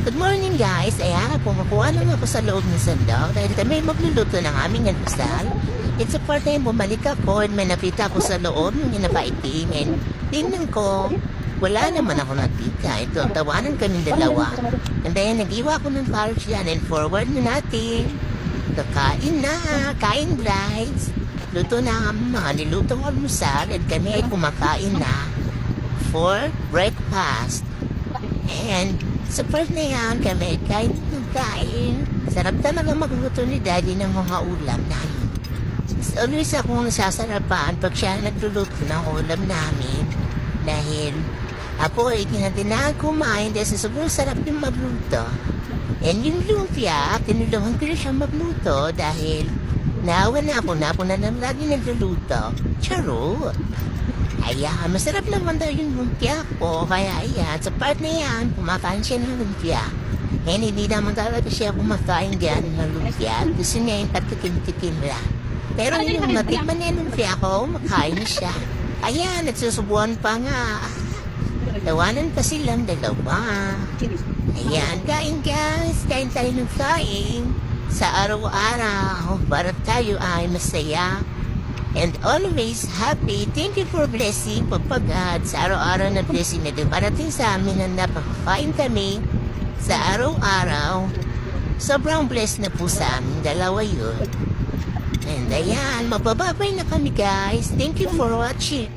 Good morning guys! Ayan, pumukuha naman ako sa loob ng sandok dahil kami magluluto ng aming almusal. It's a part time bumalik ako at may napita ko sa loob ng inapaiting and tingnan ko, wala naman ako nakita. Ito, tawanan kaming dalawa. And then, nag-iwa ko ng parts yan and forward na natin. Kakain na, kain guys. Luto na ang mga nilutong almusal at kami ay kumakain na for breakfast. And sa part na yan, kami kahit nagkain. Sarap talaga magluto ni Daddy ng mga ulam namin. Always akong nasasarapan pag siya nagluluto ng ulam namin. Dahil ako ay tinatinahan kumain dahil sa sobrang sarap yung magluto. And yung lumpia, tinulungan ko na siya magluto dahil naawa na ako na naman lagi nagluluto. Charo! Ayan, masarap naman daw yung lumpia ko. Kaya ayan, sa part na yan, kumakain siya ng lumpia. And hindi naman talaga siya kumakain dyan ng lumpia. Gusto niya yung patikim-tikim lang. Pero yung natikman niya yung lumpia ko, makain na siya. Ayan, nagsusubuan pa nga. Tawanan pa silang dalawa. Ayan, kain guys. Kain tayo ng kain. Sa araw-araw, para tayo ay masaya. And always happy. Thank you for blessing, pagpagad sa araw-araw na blessing na dumarating sa amin na napakakain kami sa araw-araw. Sobrang blessed na po sa amin, dalawa yun. And ayan, mabababay na kami guys. Thank you for watching.